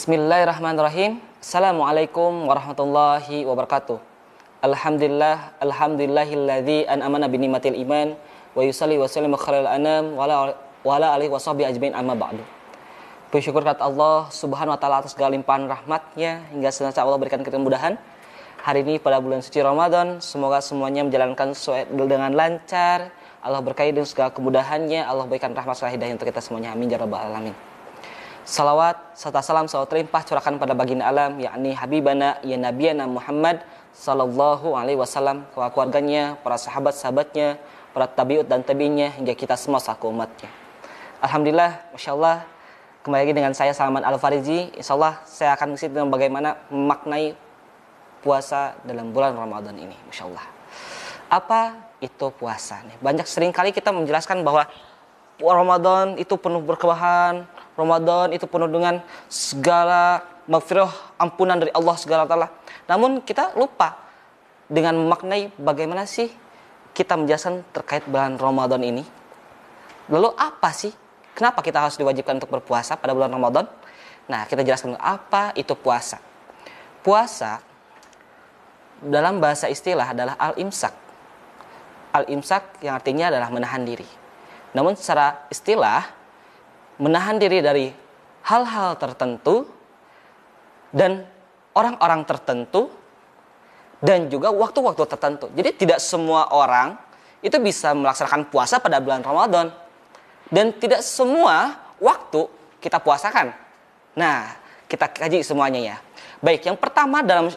Bismillahirrahmanirrahim. Assalamualaikum warahmatullahi wabarakatuh. Alhamdulillahilladzi an'amana bi ni'matil iman wa yusalli wa sallimu khairil anam wa ala alihi washabihi ajmain amma ba'du. Bersyukur kepada Allah Subhanahu wa taala atas segala limpahan rahmat-Nya hingga senantiasa Allah berikan kemudahan. Hari ini pada bulan suci Ramadan, semoga semuanya menjalankan sesuai dengan lancar. Allah berkahi dengan segala kemudahannya. Allah berikan rahmat serta hidayah untuk kita semuanya. Amin ya rabbal alamin. Salawat serta salam selalu terlimpah curahkan pada baginda alam, yakni Habibana ya Nabiyana Muhammad sallallahu alaihi wasallam, kepada keluarganya, para sahabat-sahabatnya, para tabiut dan tabiinnya hingga kita semua selaku umatnya. Alhamdulillah, masyaallah, kembali lagi dengan saya Salman Al-Farizi. Insyaallah saya akan mengisi tentang bagaimana memaknai puasa dalam bulan Ramadan ini. Masyaallah. Apa itu puasa? Banyak sering kali kita menjelaskan bahwa Ramadan itu penuh berkebahan, Ramadan itu penuh dengan segala maghfirah, ampunan dari Allah segala taala. Namun kita lupa dengan memaknai bagaimana sih kita menjelaskan terkait bulan Ramadan ini. Lalu apa sih? Kenapa kita harus diwajibkan untuk berpuasa pada bulan Ramadan? Nah, kita jelaskan apa itu puasa. Puasa dalam bahasa istilah adalah al-imsak. Al-imsak yang artinya adalah menahan diri. Namun secara istilah, menahan diri dari hal-hal tertentu dan orang-orang tertentu dan juga waktu-waktu tertentu. Jadi tidak semua orang itu bisa melaksanakan puasa pada bulan Ramadan. Dan tidak semua waktu kita puasakan. Nah, kita kaji semuanya ya. Baik, yang pertama dalam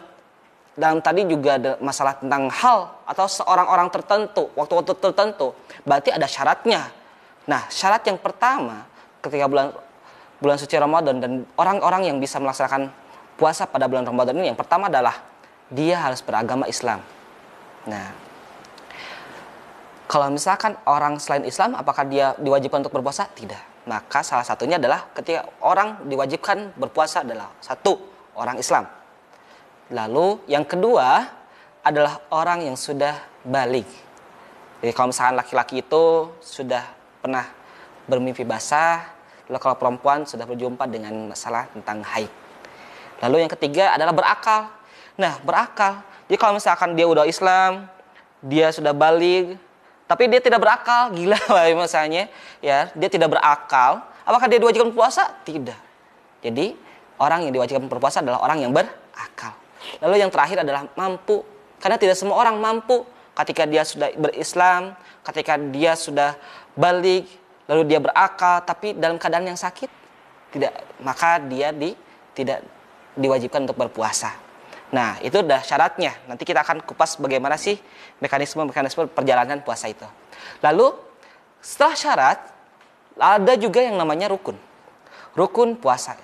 tadi juga ada masalah tentang hal atau seorang orang tertentu, waktu-waktu tertentu. Berarti ada syaratnya. Nah, syarat yang pertama ketika bulan suci Ramadan dan orang-orang yang bisa melaksanakan puasa pada bulan Ramadan ini, yang pertama adalah dia harus beragama Islam. Nah, kalau misalkan orang selain Islam, apakah dia diwajibkan untuk berpuasa? Tidak. Maka salah satunya adalah ketika orang diwajibkan berpuasa adalah satu, orang Islam. Lalu yang kedua adalah orang yang sudah baligh. Jadi kalau misalkan laki-laki itu sudah pernah bermimpi basah, lalu kalau perempuan sudah berjumpa dengan masalah tentang haid. Lalu yang ketiga adalah berakal. Nah, berakal. Jadi kalau misalkan dia udah Islam, dia sudah baligh, tapi dia tidak berakal, gila misalnya, ya, dia tidak berakal, apakah dia diwajibkan berpuasa? Tidak. Jadi orang yang diwajibkan berpuasa adalah orang yang berakal. Lalu yang terakhir adalah mampu, karena tidak semua orang mampu ketika dia sudah berislam, ketika dia sudah baligh, lalu dia berakal tapi dalam keadaan yang sakit, tidak, maka dia tidak diwajibkan untuk berpuasa. Nah, itu udah syaratnya. Nanti kita akan kupas bagaimana sih mekanisme perjalanan puasa itu. Lalu setelah syarat ada juga yang namanya rukun puasa.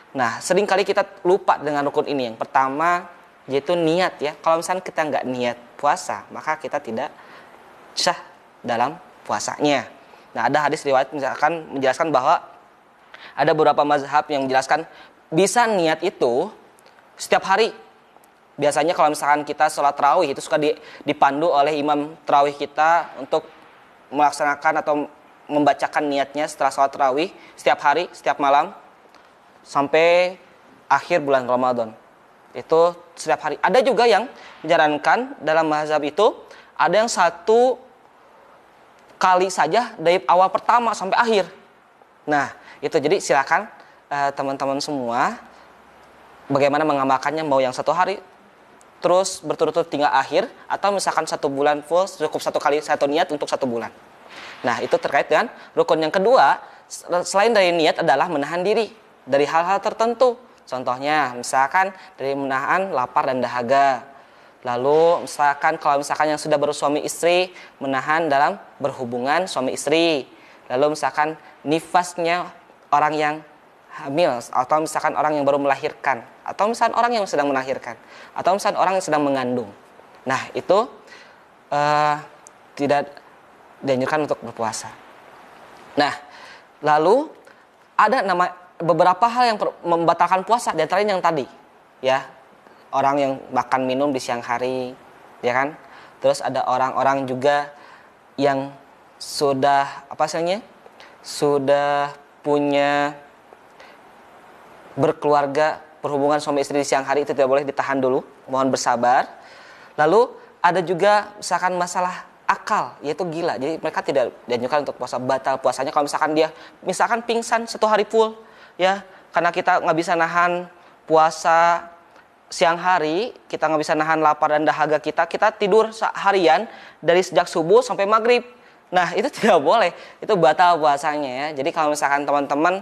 Nah, seringkali kita lupa dengan rukun ini. Yang pertama yaitu niat ya. Kalau misalnya kita nggak niat puasa, maka kita tidak sah dalam puasanya. Nah, ada hadis riwayat misalkan menjelaskan bahwa ada beberapa mazhab yang menjelaskan bisa niat itu setiap hari. Biasanya kalau misalkan kita sholat tarawih itu suka dipandu oleh imam tarawih kita untuk melaksanakan atau membacakan niatnya setelah sholat tarawih setiap hari, setiap malam sampai akhir bulan Ramadan. Itu setiap hari. Ada juga yang menyarankan dalam mazhab itu ada yang satu kali saja dari awal pertama sampai akhir. Nah, itu jadi silakan teman-teman semua bagaimana mengamalkannya, mau yang satu hari terus berturut-turut tinggal akhir, atau misalkan satu bulan full cukup satu kali satu niat untuk satu bulan. Nah, itu terkait dengan rukun yang kedua. Selain dari niat adalah menahan diri dari hal-hal tertentu. Contohnya misalkan dari menahan lapar dan dahaga. Lalu misalkan kalau misalkan yang sudah bersuami istri, menahan dalam berhubungan suami istri. Lalu misalkan nifasnya orang yang hamil, atau misalkan orang yang baru melahirkan, atau misalkan orang yang sedang melahirkan, atau misalkan orang yang sedang mengandung. Nah, itu tidak dianjurkan untuk berpuasa. Nah, lalu ada beberapa hal yang membatalkan puasa, di antaranya yang tadi, ya, orang yang makan minum di siang hari, ya kan? Terus ada orang-orang juga yang sudah sudah punya berkeluarga, berhubungan suami istri di siang hari itu tidak boleh, ditahan dulu, mohon bersabar. Lalu ada juga misalkan masalah akal, yaitu gila. Jadi mereka tidak dianjurkan untuk puasa, batal puasanya kalau misalkan dia pingsan 1 hari full, ya, karena kita nggak bisa nahan puasa siang hari, kita nggak bisa nahan lapar dan dahaga kita tidur seharian dari sejak subuh sampai maghrib. Nah itu tidak boleh, itu batal puasanya ya. Jadi kalau misalkan teman-teman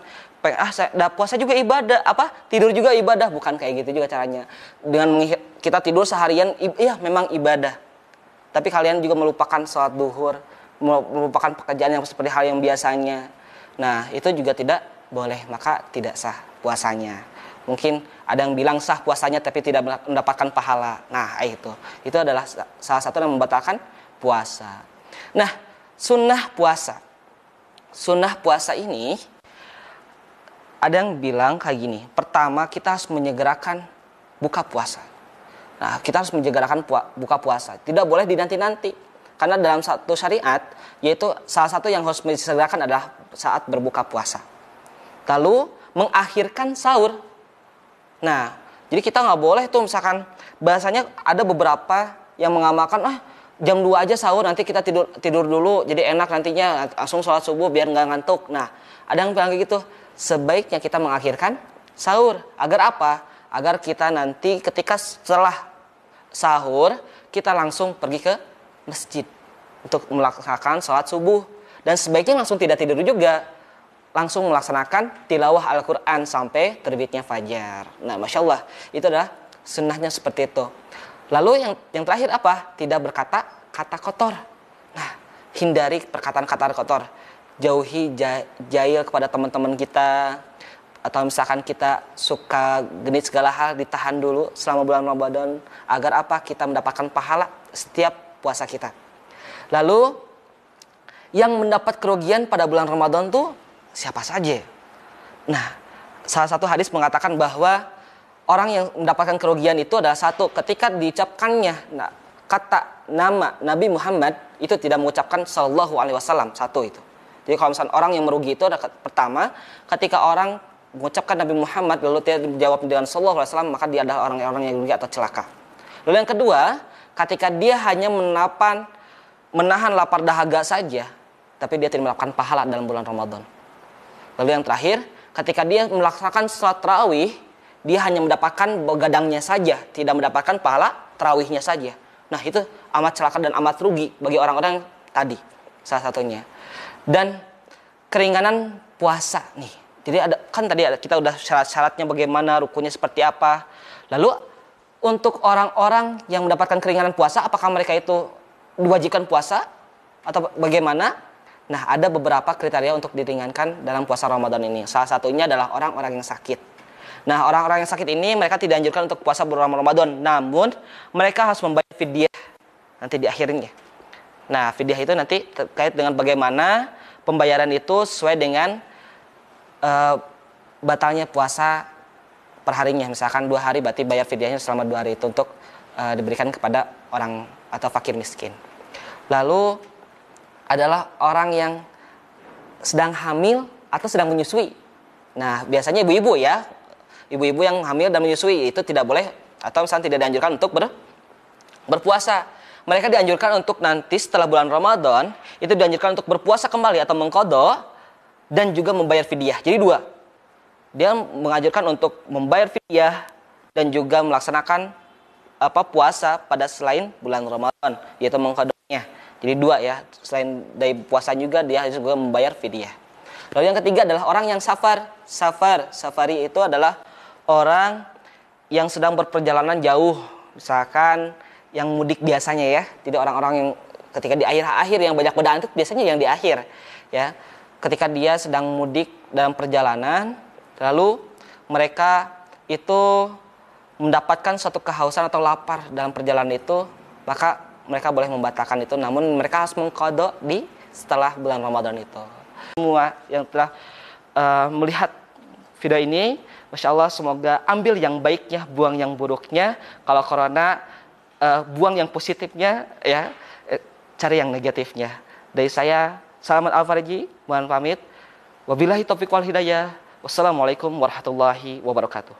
puasa juga ibadah, tidur juga ibadah, bukan kayak gitu juga caranya. Dengan kita tidur seharian, iya memang ibadah. Tapi kalian juga melupakan sholat duhur, melupakan pekerjaan yang seperti hal yang biasanya. Nah itu juga tidak boleh, maka tidak sah puasanya. Mungkin ada yang bilang sah puasanya tapi tidak mendapatkan pahala. Nah itu adalah salah satu yang membatalkan puasa. Nah, sunnah puasa. Sunnah puasa ini ada yang bilang kayak gini. Pertama, kita harus menyegerakan buka puasa. Nah, kita harus menyegerakan buka puasa. Tidak boleh dinanti-nanti. Karena dalam satu syariat, yaitu salah satu yang harus disegerakan adalah saat berbuka puasa. Lalu, mengakhirkan sahur. Nah, jadi kita nggak boleh tuh misalkan, bahasanya ada beberapa yang mengamalkan, jam 2 aja sahur, nanti kita tidur dulu, jadi enak nantinya langsung sholat subuh biar nggak ngantuk. Nah, ada yang bilang kayak gitu. Sebaiknya kita mengakhirkan sahur. Agar apa? Agar kita nanti ketika setelah sahur, kita langsung pergi ke masjid untuk melaksanakan sholat subuh. Dan sebaiknya langsung tidak tidur juga, langsung melaksanakan tilawah Al-Quran sampai terbitnya fajar. Nah, Masya Allah, itu adalah sunnahnya seperti itu. Lalu yang terakhir apa? Tidak berkata kata kotor. Nah, hindari perkataan-kata kotor. Jauhi jahil kepada teman-teman kita. Atau misalkan kita suka genit segala hal, ditahan dulu selama bulan Ramadan. Agar apa? Kita mendapatkan pahala setiap puasa kita. Lalu, yang mendapat kerugian pada bulan Ramadan tuh siapa saja? Nah, salah satu hadis mengatakan bahwa orang yang mendapatkan kerugian itu adalah satu, ketika diucapkannya kata nama Nabi Muhammad itu tidak mengucapkan sallallahu alaihi wasallam, satu itu. Jadi kalau misalnya orang yang merugi itu adalah pertama, ketika orang mengucapkan Nabi Muhammad lalu tidak dijawab dengan sallallahu alaihi wasallam, maka dia adalah orang yang rugi atau celaka. Lalu yang kedua, ketika dia hanya menahan lapar dahaga saja, tapi dia tidak melakukan pahala dalam bulan Ramadan. Lalu yang terakhir, ketika dia melaksanakan sholat tarawih, dia hanya mendapatkan begadangnya saja, tidak mendapatkan pahala tarawihnya saja. Nah itu amat celaka dan amat rugi bagi orang-orang tadi, salah satunya. Dan keringanan puasa nih. Jadi kita udah syarat-syaratnya bagaimana, rukunnya seperti apa. Lalu untuk orang-orang yang mendapatkan keringanan puasa, apakah mereka itu diwajibkan puasa atau bagaimana? Nah, ada beberapa kriteria untuk diringankan dalam puasa Ramadan ini. Salah satunya adalah orang-orang yang sakit. Nah, orang-orang yang sakit ini mereka tidak dianjurkan untuk puasa bulan Ramadan. Namun, mereka harus membayar fidyah nanti di akhirnya. Nah, fidyah itu nanti terkait dengan bagaimana pembayaran itu sesuai dengan batalnya puasa per harinya. Misalkan 2 hari berarti bayar fidyahnya selama 2 hari itu untuk diberikan kepada orang atau fakir miskin. Lalu adalah orang yang sedang hamil atau sedang menyusui. Nah, biasanya ibu-ibu ya. Ibu-ibu yang hamil dan menyusui itu tidak boleh atau misalnya tidak dianjurkan untuk berpuasa. Mereka dianjurkan untuk nanti setelah bulan Ramadan itu dianjurkan untuk berpuasa kembali atau mengqadha dan juga membayar fidyah. Jadi 2. Dia menganjurkan untuk membayar fidyah dan juga melaksanakan puasa pada selain bulan Ramadan, yaitu mengqadhanya. Jadi 2 ya, selain dari puasa juga dia harus juga membayar fidyah. Lalu yang ketiga adalah orang yang safar. Safari itu adalah orang yang sedang berperjalanan jauh, misalkan yang mudik biasanya ya. Jadi orang-orang yang ketika di akhir-akhir yang banyak godaan itu biasanya yang di akhir ya. Ketika dia sedang mudik dalam perjalanan, lalu mereka itu mendapatkan suatu kehausan atau lapar dalam perjalanan itu, maka mereka boleh membatalkan itu, namun mereka harus mengqadha di setelah bulan Ramadan itu. Semua yang telah melihat video ini, Masya Allah, semoga ambil yang baiknya, buang yang buruknya. Kalau corona, buang yang positifnya, ya, cari yang negatifnya. Dari saya, Salamat Al-Fariji, mohon pamit. Wabillahi taufiq wal hidayah. Wassalamualaikum warahmatullahi wabarakatuh.